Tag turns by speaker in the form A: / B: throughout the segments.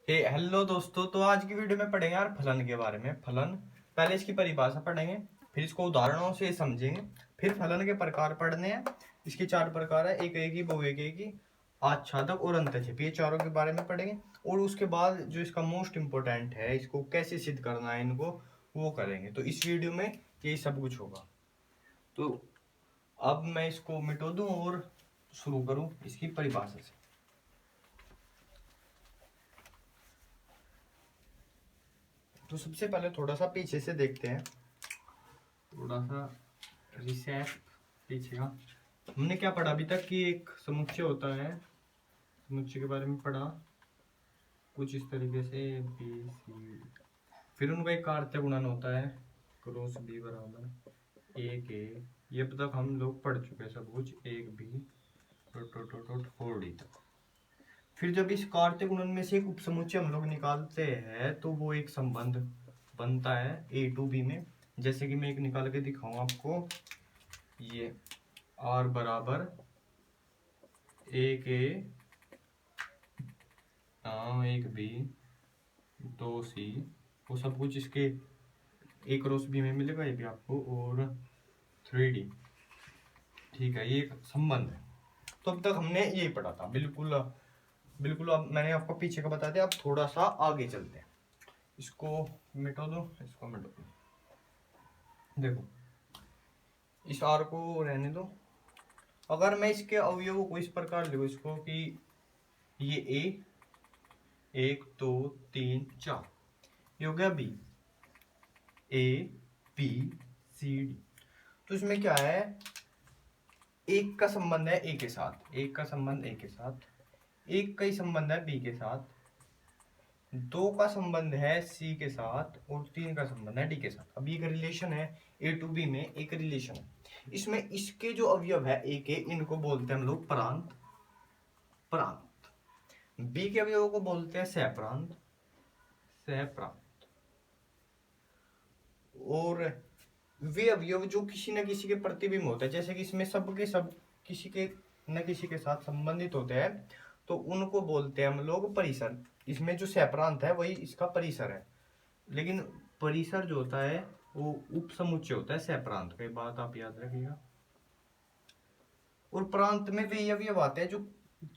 A: Hello दोस्तों। तो आज की वीडियो में पढ़ेंगे यार फलन के बारे में। फलन, पहले इसकी परिभाषा पढ़ेंगे, फिर इसको उदाहरणों से समझेंगे, फिर फलन के प्रकार पढ़ने हैं। इसके 4 प्रकार है: एक एकी, बहु एकी, आच्छादक और अंतःक्षेप। ये चारों के बारे में पढ़ेंगे और उसके बाद जो इसका मोस्ट इम्पोर्टेंट है, इसको कैसे सिद्ध करना है इनको, वो करेंगे। तो इस वीडियो में यही सब कुछ होगा। तो अब मैं इसको मिटो दूं और शुरू करूं इसकी परिभाषा से। तो सबसे पहले थोड़ा सा पीछे से देखते हैं, थोड़ा सा रिसेट पीछे का। हमने क्या पढ़ा अभी तक कि एक समुच्चय होता है, समुच्चय के बारे में पढ़ा कुछ इस तरीके से बी सी, फिर उनका एक कार्त्य गुणन होता है क्रॉस बी बराबर एक ए। ये अब तक हम लोग पढ़ चुके हैं सब कुछ, एक बी डॉट 4D तक। फिर जब इस कार्त्य गुणन में से एक उपसमुच्चय हम लोग निकालते हैं तो वो एक संबंध बनता है ए टू बी में। जैसे कि मैं एक निकाल के दिखाऊं आपको, ये आर बराबर एक ए एक बी दो सी, वो सब कुछ इसके ए क्रॉस बी में मिलेगा, ये भी आपको, और 3D। ठीक है, ये एक संबंध है। तो अब तक हमने यही पढ़ा था, बिल्कुल बिल्कुल। अब मैंने आपको पीछे का बता दिया, अब थोड़ा सा आगे चलते हैं। इसको मिटा दो, इसको मिटा दो। देखो, इस आर को रहने दो। अगर मैं इसके अवयवों को इस प्रकार लिखूं इसको कि ये ए, 1 2 3 4, ये हो गया B, A B C D. तो इसमें क्या है, एक का संबंध है ए के साथ, एक का संबंध ए के साथ, एक का ही संबंध है बी के साथ, दो का संबंध है सी के साथ, और 3 का संबंध है डी के साथ। अब ये एक रिलेशन है, ए टू बी में एक रिलेशन है। इसमें इसके जो अवयव है ए के, इनको बोलते हैं हम लोग प्रांत। प्रांत बी के अवयवों को बोलते हैं सहप्रांत। सहप्रांत। और वे अवयव जो किसी न किसी के प्रतिबिंब होते हैं, जैसे कि इसमें सब के सब किसी के न किसी के साथ संबंधित होते हैं, तो उनको बोलते हैं हम लोग परिसर। इसमें जो सहप्रांत है वही इसका परिसर है, लेकिन परिसर जो होता है वो उपसमुच्चय होता है सहप्रांत का। बात आप याद रखिएगा। और प्रांत में वे अवयव आते हैं जो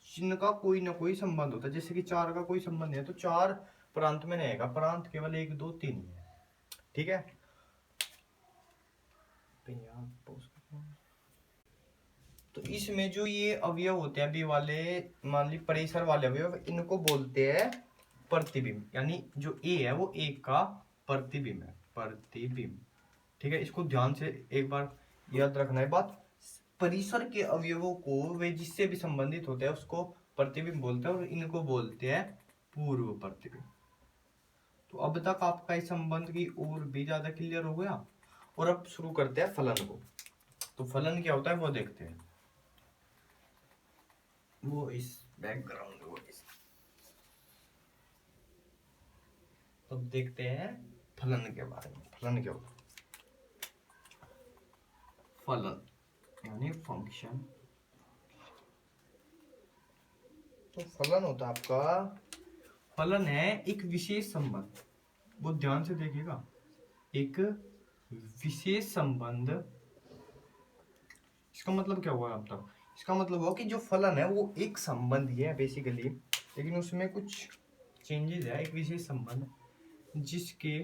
A: जिनका कोई ना कोई संबंध होता है। जैसे कि 4 का कोई संबंध है तो 4 प्रांत में रहेगा, प्रांत केवल 1 2 3 है। ठीक है, तो इसमें जो ये अवयव होते हैं बी वाले, मान ली परिसर वाले अवयव, इनको बोलते हैं प्रतिबिंब। यानी जो ए है वो एक का प्रतिबिंब है, प्रतिबिंब। ठीक है, इसको ध्यान से एक बार याद रखना है बात। परिसर के अवयवों को वे जिससे भी संबंधित होते हैं उसको प्रतिबिंब बोलते हैं, और इनको बोलते हैं पूर्व प्रतिबिंब। तो अब तक आपका इस संबंध की और भी ज्यादा क्लियर हो गया। और अब शुरू करते हैं फलन को। तो फलन क्या होता है वो देखते हैं, वो इस बैकग्राउंड वो इस। तो देखते हैं फलन के बारे में। फलन क्या होता है? फलन यानी फंक्शन। तो फलन होता है आपका, फलन है एक विशेष संबंध, वो ध्यान से देखिएगा, एक विशेष संबंध। इसका मतलब क्या हुआ अब तक? इसका मतलब हुआ कि जो फलन है वो एक संबंध ही है बेसिकली, लेकिन उसमें कुछ चेंजेस है। एक विशेष संबंध जिसके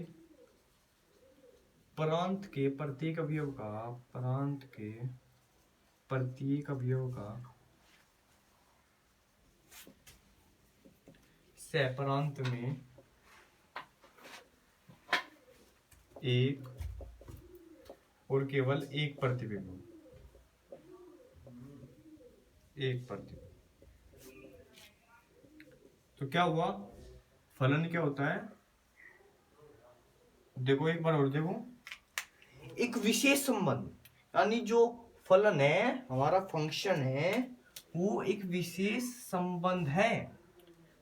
A: प्रांत के प्रत्येक अवयव का, प्रांत के प्रत्येक अवयव का सहप्रांत में एक और केवल एक प्रतिबिंब, एक प्रतिबिंब। तो क्या हुआ, फलन क्या होता है? देखो एक बार और देखो, एक विशेष संबंध, यानी जो फलन है हमारा फंक्शन है वो एक विशेष संबंध है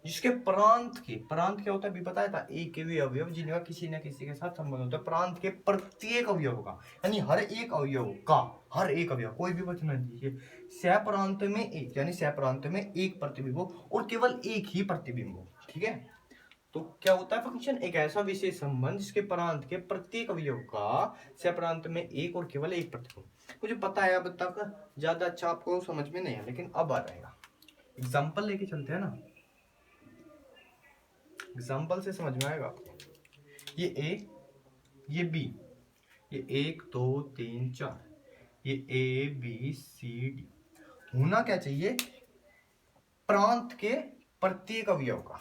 A: जिसके प्रांत के, प्रांत क्या होता है अभी बताया था, एक के वे अवयव जिनका किसी न किसी के साथ संबंध होता है। प्रांत के प्रत्येक अवयव का, यानी हर एक अवयव का, हर एक अवयव, कोई भी बचना दीजिए, सहप्रांत में एक, यानी सहप्रांत में एक प्रतिबिंब हो और केवल एक ही प्रतिबिंब हो। ठीक है, तो क्या होता है फंक्शन, एक ऐसा विशेष संबंध जिसके प्रांत के प्रत्येक अवयव का सह में एक और केवल एक प्रतिबिंब। मुझे पता है अब तक ज्यादा अच्छा आपको समझ में नहीं है, लेकिन अब आ जाएगा। एग्जाम्पल लेके चलते हैं ना, एग्जाम्पल से समझ में आएगा आपको। ये ए, ये बी, ये 1 2 3 4, ये ए बी सी डी। होना क्या चाहिए, प्रांत के प्रत्येक अवयव का,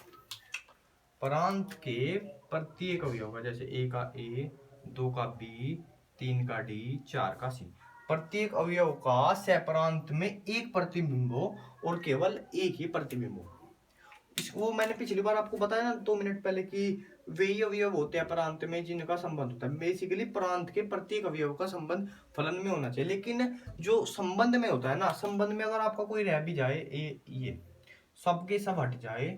A: प्रांत के प्रत्येक अवयव का, जैसे ए का ए, 2 का बी, 3 का डी, 4 का सी, प्रत्येक अवयव का सहप्रांत में एक प्रतिबिंब हो और केवल एक ही प्रतिबिंब हो। वो मैंने पिछली बार आपको बताया ना 2 मिनट पहले कि वही अवयव होते हैं प्रांत में जिनका संबंध होता है। बेसिकली प्रांत के प्रत्येक अवयव का संबंध फलन में होना चाहिए, लेकिन जो संबंध में होता है ना, संबंध में अगर आपका कोई रह भी जाए, ये सबके सब हट जाए,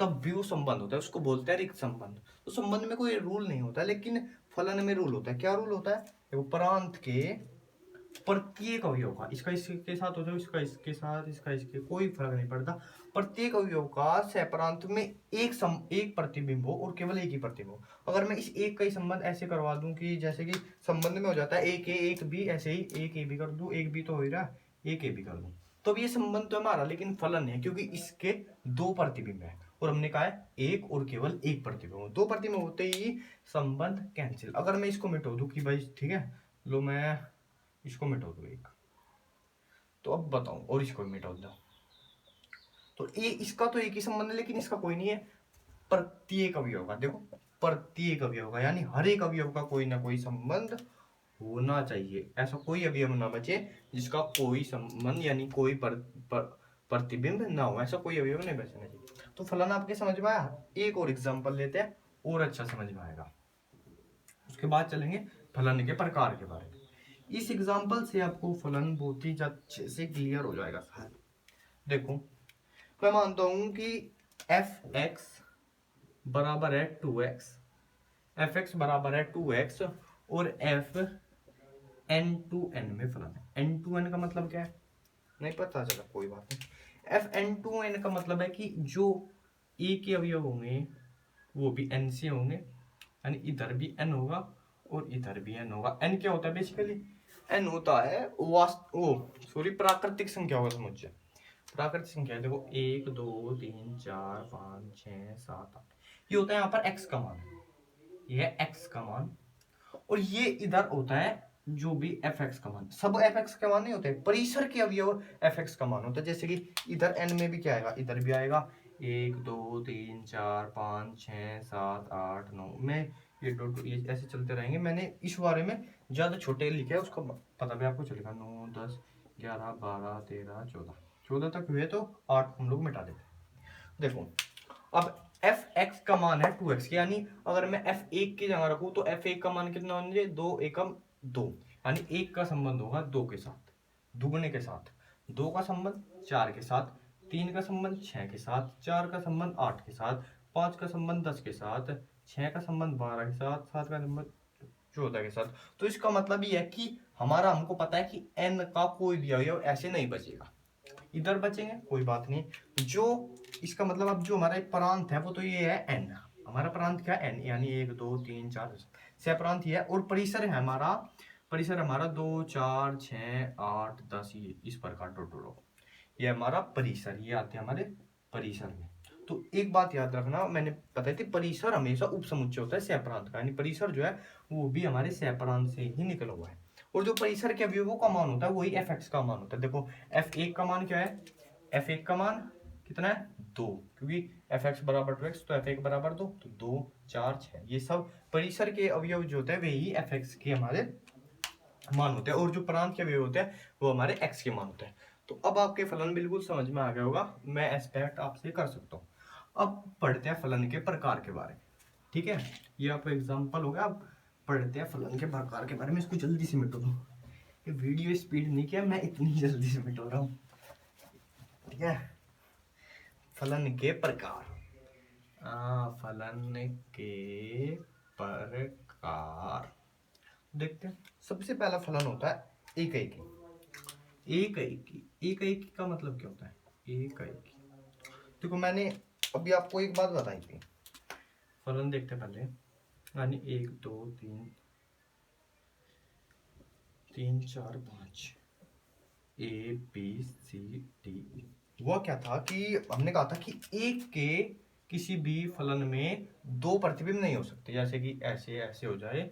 A: तब भी वो संबंध होता है, उसको बोलते हैं रिक्त संबंध। तो संबंध में कोई रूल नहीं होता, लेकिन फलन में रूल होता है। क्या रूल होता है, देखो, प्रांत के प्रत्येक अवयव का, इसका इसके साथ हो जाए, इसका इसके साथ, इसका इसके, कोई फर्क नहीं पड़ता, प्रत्येक अवयव का सहप्रांत में एक प्रतिबिंब हो और केवल एक ही प्रतिबिंब हो। अगर मैं इस एक का ही संबंध ऐसे करवा दूं कि जैसे कि संबंध में हो जाता है एक ए एक बी, ऐसे ही एक ए बी कर दूं, एक बी तो हो ही रहा, एक ए बी कर दूं, तो ये संबंध तो हमारा, लेकिन फलन है, क्योंकि इसके दो प्रतिबिंब है और हमने कहा है एक और केवल एक प्रतिबिंब। दो प्रतिबिंब होते ही संबंध कैंसिल। अगर मैं इसको मिटा दूं कि भाई ठीक है, लो मैं इसको मिटा दो एक, तो अब बताओ, और इसको मिटा दो, तो ये इसका तो एक ही संबंध है, लेकिन इसका कोई नहीं है, प्रत्येक अवयव का। देखो, प्रत्येक अवयव का यानी हर एक अवयव का कोई ना कोई संबंध होना चाहिए। ऐसा कोई अवयव ना बचे जिसका कोई संबंध यानी कोई प्रतिबिंब ना हो, ऐसा कोई अवयव नहीं बचना चाहिए। तो फलन आपके समझ में आया। एक और एग्जांपल लेते हैं और अच्छा समझ में आएगा, उसके बाद चलेंगे फलन के प्रकार के बारे में। इस एग्जाम्पल से आपको फलन बहुत ही अच्छे से क्लियर हो जाएगा शायद। देखो, मैं मानता हूं कि एफ एक्स बराबर है 2x, एफ एक्स बराबर है 2x और एफ एन टू एन में फलन है। एन टू एन का मतलब क्या है, नहीं पता चला, कोई बात नहीं। एफ एन टू एन का मतलब है कि जो ए के अवयव होंगे वो भी एन से होंगे, यानी इधर भी एन होगा और इधर भी एन होगा। एन क्या होता है, बेसिकली एन होता है प्राकृतिक संख्या होगा, समझ। प्राकृतिक संख्या देखो 1 2 3 4 5 6 7 8, ये होता है यहाँ पर x का मान, ये है x का मान, और ये इधर होता है जो भी fx का मान। सब fx का मान नहीं होते, परिसर के अवयव fx का मान होता है। जैसे कि इधर n में भी क्या आएगा, इधर भी आएगा 1 2 3 4 5 6 7 8 9 में, ये ऐसे चलते रहेंगे। मैंने इस बारे में ज्यादा छोटे लिखे है, उसका पता भी आपको चलेगा। 9 10 11 12 13 14 तक हुए, तो 8 हम लोग मिटा देते। देखो, अब एफ एक्स का मान है 2x, यानी अगर मैं एफ एक की जगह रखूं तो एफ एक का मान कितना होना चाहिए, 2 एकम 2, यानी एक का संबंध होगा 2 के साथ, दुगने के साथ, 2 का संबंध 4 के साथ, 3 का संबंध 6 के साथ, 4 का संबंध 8 के साथ, 5 का संबंध 10 के साथ, 6 का संबंध 12 के साथ, 7 का संबंध 14 के साथ। तो इसका मतलब ये है कि हमारा, हमको पता है कि n का कोई भी अवयव ऐसे नहीं बचेगा, इधर बचेंगे, कोई बात नहीं। जो इसका मतलब अब जो हमारा प्रांत है वो तो ये है n, हमारा प्रांत क्या है n, यानी 1 2 3 4 सह प्रांत ये है। और परिसर है हमारा, परिसर हमारा 2 4 6 8 10, ये इस प्रकार टोटल, ये हमारा परिसर, ये आते हैं हमारे परिसर में। तो एक बात याद रखना, मैंने बताई थी परिसर हमेशा उपसमुच्चय होता है सहप्रांत का, यानी परिसर जो है वो भी हमारे सहप्रांत से ही निकला हुआ है। और जो परिसर के अवयवों का मान होता है वही एफ एक्स का मान होता है। देखो, एफ एक का मान क्या है, एफ एक का मान कितना है 2, क्योंकि एफ एक्स बराबर 2x, तो एफ एक बराबर 2, तो 2 4 6, ये सब परिसर के अवयव जो होते हैं वही एफ एक्स के हमारे मान होते हैं, और जो प्रांत के अवयव होते हैं वो हमारे एक्स के मान होते हैं। तो अब आपके फलन बिल्कुल समझ में आ गया होगा, मैं एक्सपेक्ट आपसे कर सकता हूँ। अब पढ़ते हैं फलन के प्रकार के बारे में, ठीक है, ये आपका एग्जांपल हो गया। अब पढ़ते हैं फलन के प्रकार के बारे में। इसको जल्दी से मिटो दो, ये वीडियो स्पीड नहीं किया मैं, इतनी जल्दी से मिटो रहा हूँ, ठीक है। फलन के प्रकार, फलन के प्रकार देखते हैं। सबसे पहला फलन होता है एक एकी। एक एकी, एक एकी का मतलब क्या होता है, एक एकी। देखो, मैंने अभी आपको एक बात बताई थी, फलन देखते पहले, यानी 1 2 3 3 4 5 ए बी सी डी। वो क्या था कि हमने कहा था कि एक के किसी भी फलन में दो प्रतिबिंब नहीं हो सकते, जैसे कि ऐसे ऐसे हो जाए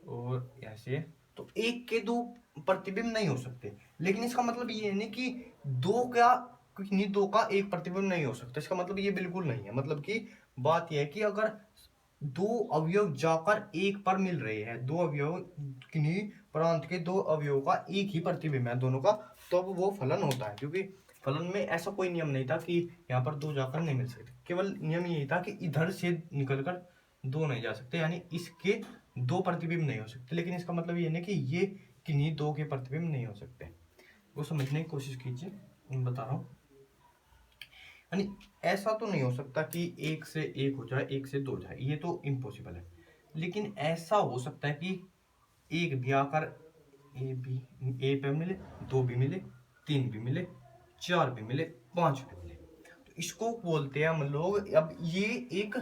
A: और ऐसे, तो एक के दो प्रतिबिंब नहीं हो सकते। लेकिन इसका मतलब ये नहीं कि दो का किन्हीं दो का एक प्रतिबिंब नहीं हो सकता, इसका मतलब ये बिल्कुल नहीं है। मतलब कि बात यह है कि अगर दो अवयव जाकर एक पर मिल रहे हैं, दो अवयव किन्हीं प्रांत के दो अवयवों का एक ही प्रतिबिंब है दोनों का, तो अब वो फलन होता है। क्योंकि फलन में ऐसा कोई नियम नहीं था कि यहाँ पर दो जाकर नहीं मिल सकते, केवल नियम यही था कि इधर से निकलकर दो नहीं जा सकते, यानी इसके दो प्रतिबिंब नहीं हो सकते। लेकिन इसका मतलब ये नहीं कि ये किन्हीं दो के प्रतिबिंब नहीं हो सकते। वो समझने की कोशिश कीजिए, मैं बता रहा हूँ। यानी ऐसा तो नहीं हो सकता कि एक से एक हो जाए, एक से दो हो जाए, ये तो इम्पॉसिबल है। लेकिन ऐसा हो सकता है कि एक भी आकर ए बी ए पे मिले, दो भी मिले, तीन भी मिले, चार भी मिले, पांच भी मिले, तो इसको बोलते हैं हम लोग। अब ये एक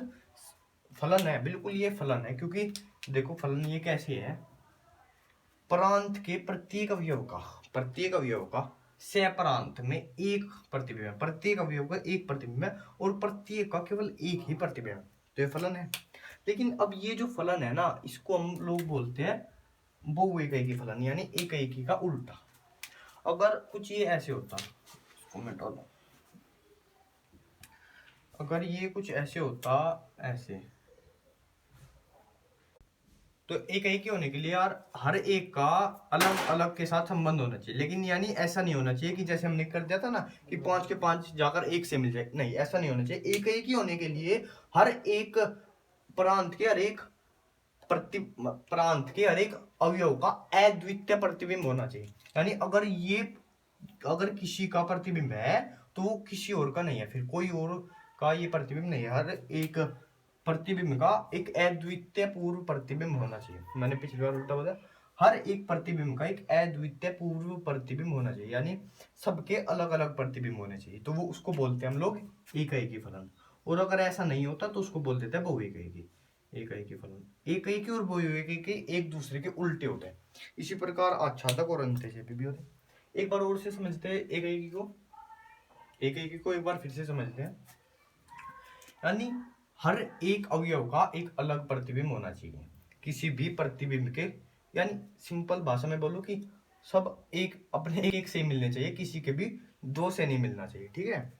A: फलन है, बिल्कुल ये फलन है। क्योंकि देखो फलन ये कैसे है, प्रांत के प्रत्येक अवयव का सह में एक प्रतिबिंब है, प्रत्येक अवयव का एक प्रतिबिंब है और प्रत्येक का केवल एक ही प्रतिबिंब है, तो ये फलन है। लेकिन अब ये जो फलन है ना, इसको हम लोग बोलते हैं बहुएकाकी फलन, यानी एकाएकी का उल्टा। अगर कुछ ये ऐसे होता, इसको मैं डाल, अगर ये कुछ ऐसे होता ऐसे, तो एकाएकी होने के लिए यार हर एक का अलग अलग के साथ संबंध होना चाहिए। लेकिन यानी ऐसा नहीं होना चाहिए कि जैसे हमने कर दिया था ना कि 5 के 5 जाकर एक से मिल जाए, नहीं ऐसा नहीं होना चाहिए। एकाएकी होने के लिए हर एक प्रांत के हर एक प्रांत के हर एक अवयव का अद्वितीय प्रतिबिंब होना चाहिए। यानी अगर किसी का प्रतिबिंब है तो वो किसी और का नहीं है, फिर कोई और का ये प्रतिबिंब नहीं है। हर एक प्रतिबिंब का एक अद्वितीय पूर्व प्रतिबिंब होना चाहिए। मैंने पिछली बार उल्टा बताया, हर एक प्रतिबिंब का एक अद्वितीय पूर्व प्रतिबिंब होना चाहिए, यानी सबके अलग अलग प्रतिबिंब होने चाहिए, तो वो उसको बोलते हैं हम लोग एकाएकी फलन। और अगर ऐसा नहीं होता तो उसको बोल देते हैं बहुएकाकी। एकाएकी फलन, एकाएकी और बहुएकाकी एक दूसरे के उल्टे होते हैं। इसी प्रकार आच्छादक और अंत्यक्षेपी भी होते हैं। एक बार और से समझते हैं एकाएकी को एक बार फिर से समझते हैं। यानी हर एक अवयव का एक अलग प्रतिबिंब होना चाहिए किसी भी प्रतिबिंब के, यानी सिंपल भाषा में बोलो कि सब एक अपने एक से ही मिलने चाहिए, किसी के भी दो से नहीं मिलना चाहिए, ठीक है।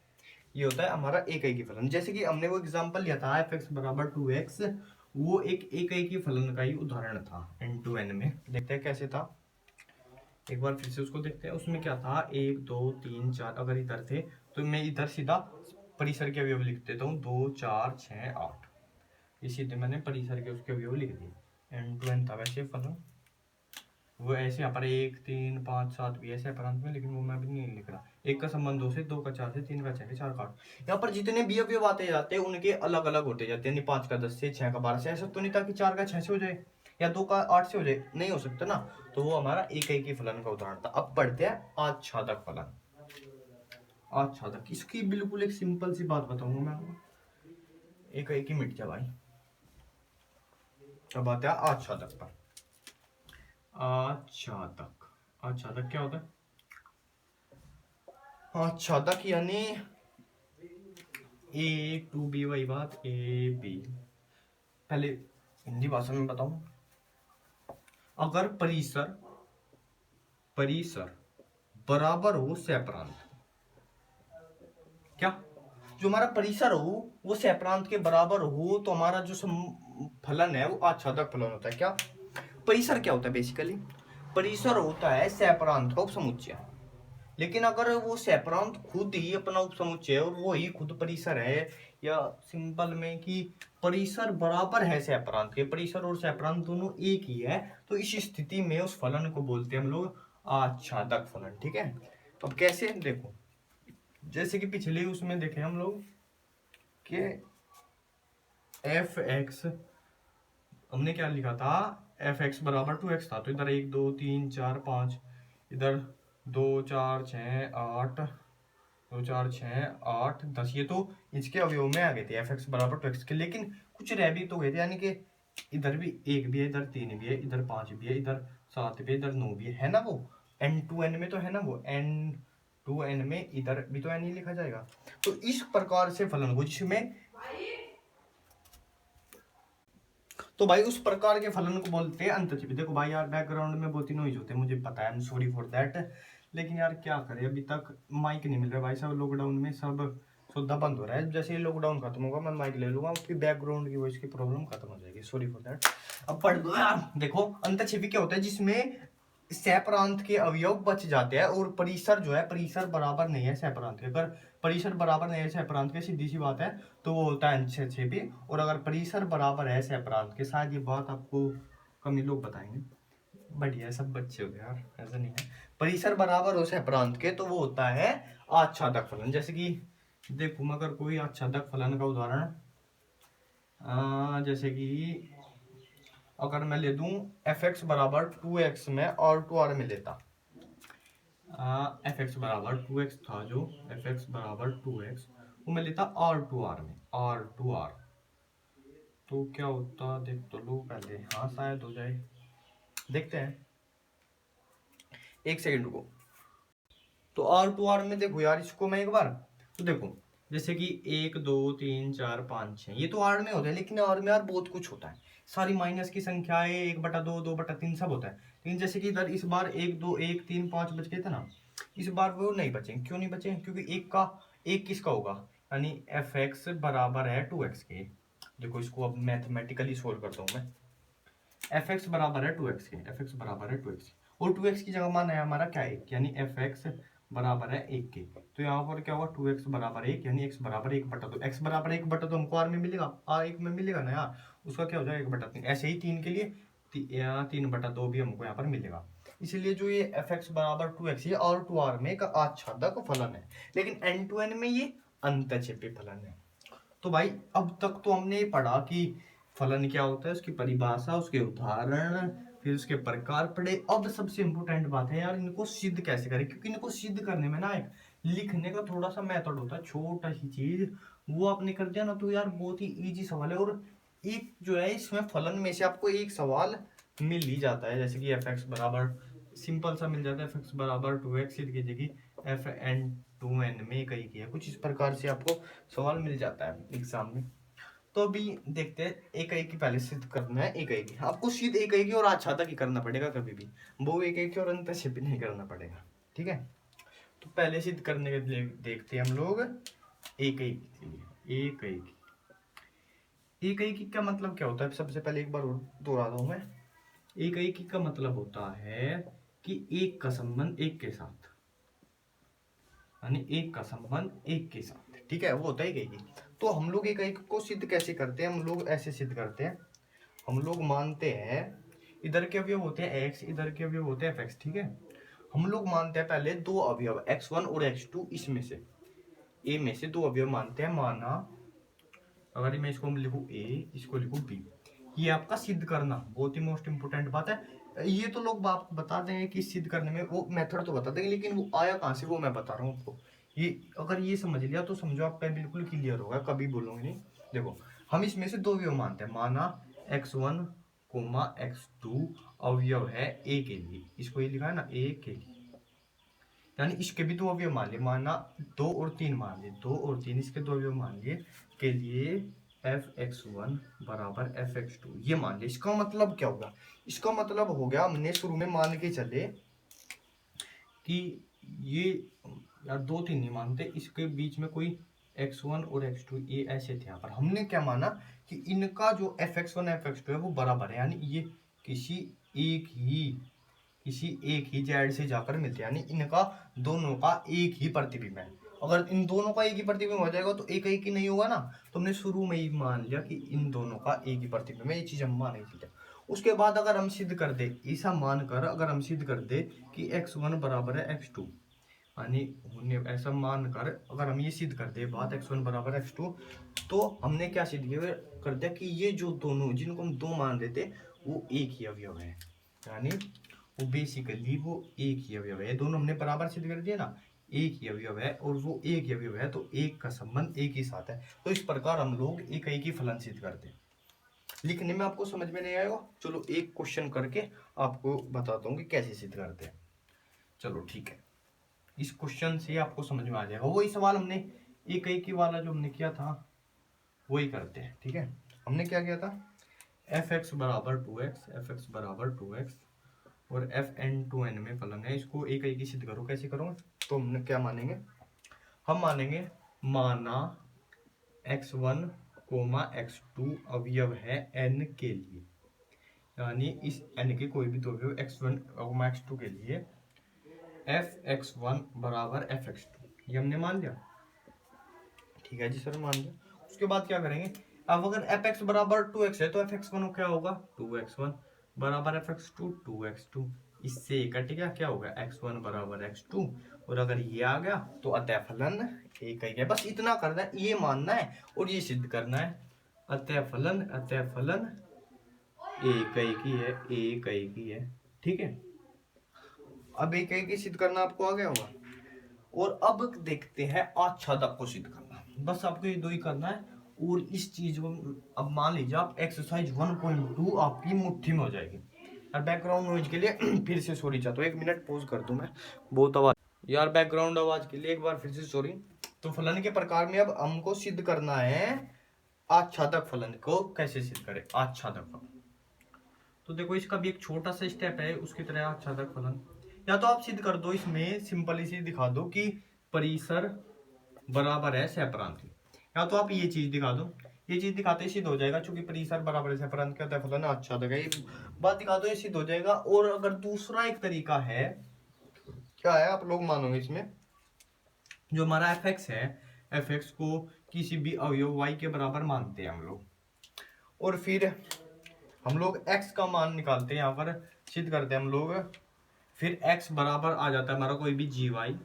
A: ये होता है हमारा एकाएकी फलन। जैसे कि हमने वो एग्जांपल लिया था f(x = 2x), वो एक एकाएकी फलन का ही उदाहरण था n/n में। देखते हैं कैसे था, एक बार फिर से उसको देखते हैं। उसमें क्या था, 1 2 3 4, अगर इधर थे तो मैं इधर सीधा परिसर के अवयव लिख देता हूँ, 2 4 6 8, ये सीधे मैंने परिसर के उसके अवयव लिख दिए। n/n था वैसे फलन, वो ऐसे यहाँ पर 1 3 5 7 भी ऐसे प्रांत में, लेकिन वो मैं भी नहीं लिख रहा। 1 का संबंध 2 से, 2 का 4 से, 3 का 6 से, 4 का 8। यहाँ पर जितने भी अवयव आते जाते हैं उनके अलग अलग होते जाते हैं, 5 का 10 से, 6 का 12 से। ऐसा तो नहीं था कि 4 का 6 से हो जाए या 2 का 8 से हो जाए, नहीं हो सकता ना। तो वो हमारा एकाएकी फलन का उदाहरण था। अब पढ़ते हैं आच्छादक फलन। आच्छादक, इसकी बिल्कुल एक सिंपल सी बात बताऊंगा मैं आपको, एकाएकी मिट जाए भाई। अब आते हैं आच्छादक पर। आच्छादक, आच्छादक क्या होता है? आच्छादक यानी ए टू बी, वही बात, ए बी। पहले हिंदी भाषा में बताऊं, अगर परिसर बराबर हो सहप्रांत, क्या जो हमारा परिसर हो वो सहप्रांत के बराबर हो, तो हमारा जो फलन है वो आच्छादक फलन होता है। क्या परिसर क्या होता है? बेसिकली परिसर होता है सहप्रांत का उपसमुच्चय। लेकिन अगर वो सहप्रांत खुद ही अपना उपसमुच्चय और वो ही खुद परिसर है, या सिंपल में कि परिसर बराबर है सहप्रांत के, परिसर और सहप्रांत दोनों एक ही है, तो इस स्थिति में उस फलन को बोलते हैं हम लोग आच्छादक फलन, ठीक है। अब कैसे, देखो जैसे कि पिछले उसमें देखे हम लोग कि f(x) हमने क्या लिखा था, f(x = 2x) था, तो इधर 1 2 3 4 5, इधर 2 4 6 8, 2 4 6 8 10, ये तो इसके अवयव में आ गए थे fx बराबर 2x के, लेकिन कुछ रह भी तो गए थे, यानी कि इधर भी 1 भी है, इधर 3 भी है, इधर 5 भी है, इधर 7 भी है, इधर 9 भी है ना, वो n2n में तो है ना, वो n2n में इधर भी तो n ही लिखा जाएगा। तो इस प्रकार से फलन को जिसमें, तो भाई उस प्रकार के फलन को बोलते हैं अंतःछेपी। देखो भाई यार बैकग्राउंड में बहुत ही नॉइज होते हैं, मुझे पता है, I am sorry for that, लेकिन यार क्या करें, अभी तक माइक नहीं मिल रहा भाई, सब लॉकडाउन में सब सौदा बंद हो रहा है। जैसे ही लॉकडाउन खत्म होगा मैं माइक ले लूंगा, उसकी बैकग्राउंड की वॉइस की प्रॉब्लम खत्म हो जाएगी, सॉरी फॉर दैट। अब पढ़ दो यार। देखो अंतःछेपी क्या होता है, जिसमें सहप्रांत के अवयव बच जाते हैं और परिसर जो है, परिसर बराबर नहीं है सहप्रांत के। अगर परिसर बराबर नहीं है सहप्रांत के, सीधी सी बात है, तो वो होता है अंतःछेपी। और अगर परिसर बराबर है सहप्रांत के, शायद ये बात आपको कम ही लोग बताएंगे, बढ़िया सब बच्चे हो गए यार, ऐसा नहीं है। परिसर बराबर हो सहप्रांत के तो वो होता है आच्छादक फलन। जैसे कि देखो मगर कोई आच्छादक फलन का उदाहरण, जैसे कि अगर मैं ले दूं fx बराबर 2x में और 2r में लेता, fx बराबर 2x था जो, fx बराबर 2x वो मैं लेता r2r में, r2r, तो क्या होता देख तो लो पहले, हाँ शायद हो जाए, देखते हैं, एक सेकंड रुको। तो r2r में देखो यार, इसको मैं एक बार, तो देखो जैसे कि 1 2 3 4 5 6 ये तो r में होता है, लेकिन r में यार बहुत कुछ होता है, सारी माइनस की संख्याएं 1/2 2/3 सब होता है। लेकिन जैसे कि इधर इस बार 1 2 1 3 5 बच गए थे ना, इस बार वो नहीं बचे। क्यों नहीं बचे? क्योंकि एक किसका होगा, यानी fx बराबर है 2x के। देखो इसको अब मैथमेटिकली सोल्व करता हूँ मैं, fx बराबर है 2x के, fx बराबर है 2x और 2x की जगह मान है हमारा क्या 1, यानी fx बराबर है 1 के। तो यहाँ पर क्या होगा 2x बराबर 1, यानी x बराबर 1/2। x बराबर 1/2 हमको r में मिलेगा, r1 में मिलेगा ना यार, उसका क्या हो जाएगा 1/3। ऐसे ही 3 के लिए 3/2 भी हमको यहाँ पर मिलेगा। इसलिए जो ये fx बराबर 2x है और 2r में का आच्छादक फलन है, लेकिन n2n में ये अंतःछेपी फलन है। तो भाई अब तक तो हमने पढ़ा कि फलन क्या होता है, उसकी परिभाषा, उसके उदाहरण, फिर उसके प्रकार पढ़े। अब सबसे इम्पोर्टेंट बात है यार, इनको सिद्ध कैसे करें, क्योंकि इनको सिद्ध करने में ना एक लिखने का थोड़ा सा मेथड होता है, छोटा सी चीज, वो आपने कर दिया ना तो यार बहुत ही इजी सवाल है। और एक जो है इसमें फलन में से आपको एक सवाल मिल ही जाता है, जैसे कि एफ एक्स बराबर सिंपल सा मिल जाता है, एफ एक्स बराबर 2x सिद्ध कीजिए कि एफ एन 2n में कही किया, कुछ इस प्रकार से आपको सवाल मिल जाता है एग्जाम में। तो अभी देखते हैं एक एक की पहले सिद्ध करना है, एक एक आपको सिद्ध एक एक और आच्छादक ही करना पड़ेगा कभी भी, वो एक एक और अंतःछेपी नहीं करना पड़ेगा, ठीक है। तो पहले सिद्ध करने के लिए देखते हैं हम लोग एक एक एक एक का मतलब क्या होता है, सबसे पहले एक बार दोहराता हूं मैं। एक एक का मतलब होता है कि एक का संबंध एक के साथ, यानी एक का संबंध एक के साथ, ठीक है, वो होता है एक। तो हम लोग एक एक को सिद्ध कैसे करते हैं, हम लोग ऐसे सिद्ध करते हैं, हम लोग मानते हैं इधर के अवयव होते हैं x, इधर के अवयव होते हैं fx, ठीक है। हम लोग मानते हैं पहले दो अवयव x1 और x2, इसमें से a में से दो अवयव मानते हैं। माना अगर मैं इसको लिखूं a, इसको लिखूं b, ये आपका सिद्ध करना बहुत ही मोस्ट इंपोर्टेंट बात है। ये तो लोग बात बता देंगे कि सिद्ध करने में वो मेथड तो बता देंगे, लेकिन वो आया कहाँ से वो मैं बता रहा हूँ आपको। ये अगर ये समझ लिया तो समझो आपका बिल्कुल क्लियर होगा, कभी बोलूंगी नहीं। देखो हम इसमें से दो अवयव मानते हैं, माना x1 x2 अवयव है a के लिए, इसको ये लिखा है ना a के लिए, यानी इसके भी दो अवयव मान लिए, माना 2 और 3 मान लिए, 2 और 3 इसके दो अवयव मान लिए के लिए fx1 बराबर fx2 ये मान लिया। इसका मतलब क्या होगा, इसका मतलब हो गया हमने शुरू में मान के चले कि ये यार 2 3 नहीं मानते, इसके बीच में कोई x1 और x2 ये ऐसे थे। यहाँ पर हमने क्या माना कि इनका जो fx1 fx2 है वो बराबर है, यानी ये किसी एक ही जेड से जाकर मिलते हैं, यानी इनका दोनों का एक ही प्रतिबिंब है। अगर इन दोनों का एक ही प्रतिबिंब हो जाएगा तो एक ही नहीं होगा ना, तो हमने शुरू में ही मान लिया कि इन दोनों का एक ही प्रतिबिंब है, ये चीज हम मान ही। उसके बाद अगर हम सिद्ध कर दे, ऐसा मानकर अगर हम सिद्ध कर दे कि x1 बराबर है x2, यानी ऐसा मानकर अगर हम ये सिद्ध कर दे बात x1 बराबर x2, तो हमने क्या सिद्ध किया कर दिया कि ये जो दोनों जिनको हम दो मान रहे थे वो एक ही अवयव है, यानी वो बेसिकली वो एक ही अवयव है। दोनों हमने बराबर सिद्ध कर दिया ना, एक ही अवयव है और वो एक ही अवयव है तो एक का संबंध एक ही साथ है। तो इस प्रकार हम लोग एक ही फलन सिद्ध करते हैं। लिखने में आपको समझ में नहीं आएगा, चलो एक क्वेश्चन करके आपको बताता हूँ कि कैसे सिद्ध करते हैं। चलो ठीक है, इस क्वेश्चन से आपको समझ में आ जाएगा। वही सवाल हमने एक वाला जो हमने किया था वही करते हैं। ठीक है, हमने क्या किया था, एफ एक्स बराबर 2x, एफ एक्स बराबर 2x और एफ एन टू एन में फलन है, इसको एक ही सिद्ध करो। कैसे करो, तो हमने क्या मानेंगे, हम मानेंगे माना x1 x2 अवयव है n के लिए, यानी इस n के कोई भी दो अवयव x1 x2 के लिए एफ x1 बराबर एफ x2, ये हमने मान लिया। ठीक है जी सर, मान लिया। उसके बाद क्या करेंगे, अब अगर एफ एक्स बराबर 2x है तो एफ x1 क्या होगा, 2x1 बराबर एफ x2 2x2, इससे कट गया, क्या होगा x1 बराबर x2, और अगर ये आ गया तो अतः फलन एक ही है। बस इतना करना है, ये मानना है और ये सिद्ध करना है, अतः फलन एक ही है, एक ही है। ठीक है, अब एक ही सिद्ध करना आपको आ गया होगा। और अब देखते हैं आच्छादक को सिद्ध करना, बस आपको ये दो ही करना है। और इस चीज को अब मान लीजिए आप एक्सरसाइज 1.2 आपकी मुट्ठी में हो जाएगी। यार बैकग्राउंड नॉइज के लिए फिर से सॉरी चाहता हूँ, 1 मिनट पॉज कर दूं मैं, बहुत आवाज यार बैकग्राउंड आवाज के लिए एक बार फिर से सॉरी। तो फलन के प्रकार में अब हमको सिद्ध करना है आच्छादक फलन को कैसे सिद्ध करें, आच्छादक फलन। तो देखो इसका भी एक छोटा सा स्टेप है उसकी तरह आच्छादक फलन, या तो आप सिद्ध कर दो, इसमें सिंपली सी दिखा दो कि परिसर बराबर है सहप्रांतीय, या तो आप ये चीज दिखा दो, ये चीज दिखाते ही सिद्ध हो जाएगा, क्योंकि परिसर बराबर है सहप्रांत का फलन आच्छादक है, ये बात दिखा दो ये सिद्ध हो जाएगा। और अगर दूसरा एक तरीका है, क्या है आप लोग मानोगे इसमें, जो हमारा एफ एक्स है, एफ एक्स को किसी भी अवयव y के बराबर मानते हैं हम लोग, और फिर हम लोग x का मान निकालते हैं, यहाँ पर सिद्ध करते हैं हम लोग, फिर x बराबर आ जाता है हमारा कोई भी जी वाई,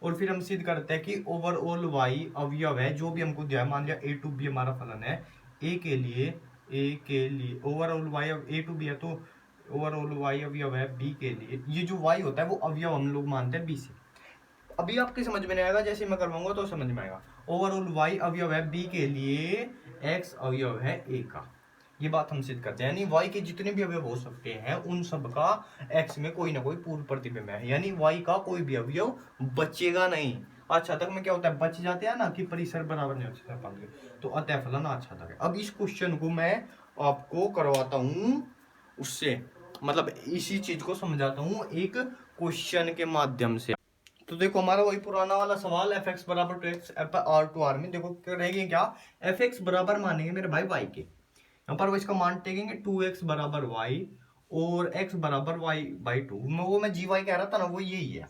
A: और फिर हम सिद्ध करते हैं कि ओवरऑल y अवयव है जो भी हमको दिया है, मान लिया a टू बी हमारा फलन है, a के लिए overall y a to B है तो ओवरऑल y अवयव है b के लिए, ये जो y होता है वो अवयव हम लोग मानते हैं b से। अभी आपके समझ में नहीं आएगा, जैसे मैं करवाऊंगा तो समझ में आएगा। ओवरऑल y अवयव है b के लिए, x अवयव है a का, ये बात हम सिद्ध करते हैं। यानी y के जितने भी अवयव हो सकते हैं उन सब का x में कोई ना कोई पूर्व प्रतिबिंब है, यानी y का कोई भी अवयव बचेगा नहीं। आच्छादक में क्या होता है, बच जाते हैं ना, कि परिसर बराबर नहीं होता, तो अतः फलन आच्छादक है। अब इस क्वेश्चन को मैं आपको करवाता हूँ उससे, मतलब इसी चीज को समझाता हूँ एक क्वेश्चन के माध्यम से। तो देखो हमारा वही पुराना वाला सवाल, एफ एक्स बराबर 2x आर टू आर में देखो रहेंगे क्या, एफ एक्स बराबर मानेंगे मेरे भाई y के, यहाँ पर वो इसका मान टेकेंगे 2x बराबर y और x बराबर y बाई 2, वो मैं जी वाई कह रहा था ना, वो यही है।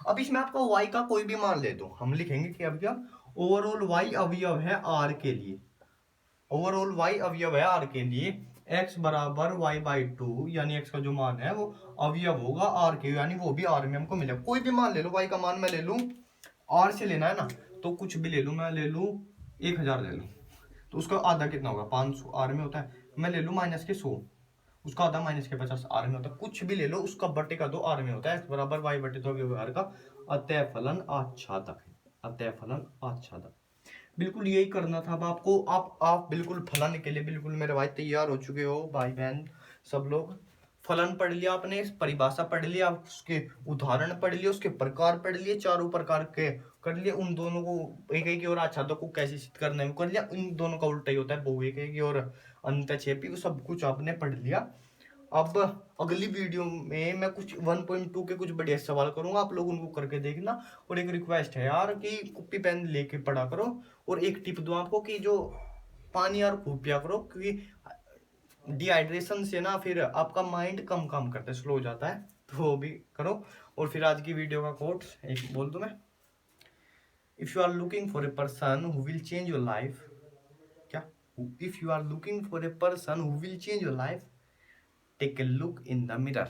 A: अब इसमें आपका y का कोई भी मान ले दो, हम लिखेंगे कि अब क्या, ओवरऑल y अवयव है r के लिए, ओवरऑल y अवयव है r के लिए, x बराबर y बाई 2, यानी x का जो मान है वो अवयव होगा r के, यानी वो भी r में हमको मिलेगा। कोई भी मान ले लो, y का मान मैं ले लूं, r से लेना है ना तो कुछ भी ले लूं, मैं ले लूं 1000 ले लूं, तो उसका आधा कितना होगा 500 आर में होता है, मैं ले लूं माइनस के 100, उसका आधा माइनस के 50 आर में होता है, कुछ भी ले लो उसका बटे का 2 आर में होता है, x बराबर y बटे 2 व्यवहार का अतः फलन आच्छादक है, अतः फलन आच्छादक। बिल्कुल यही करना था। अब आपको आप बिल्कुल फलन के लिए बिल्कुल मेरे भाई तैयार हो चुके हो, भाई बहन सब लोग। फलन पढ़ लिया आपने, परिभाषा पढ़ लिया, उसके उदाहरण पढ़ लिए, उसके प्रकार पढ़ लिए, चारों प्रकार के कर लिए, उन दोनों को एक की और आच्छादक को कैसे सिद्ध करना है कर लिया, इन दोनों का उल्टा ही होता है, बहु एक की और अंतक्षेपी, वो सब कुछ आपने पढ़ लिया। अब अगली वीडियो में मैं कुछ 1.2 के कुछ बढ़िया सवाल करूंगा, आप लोग उनको करके देखना। और एक रिक्वेस्ट है यार कि कॉपी पेन लेके पढ़ा करो, और एक टिप दूं आपको कि जो पानी यार खूब पिया करो, क्योंकि डिहाइड्रेशन से ना फिर आपका माइंड कम काम करता है, स्लो हो जाता है, तो वो भी करो। और फिर आज की वीडियो का कोट एक बोल दूं मैं, if you are looking for a person who will change your life, क्या, if you are looking for a person who will change your life, take a look in the mirror।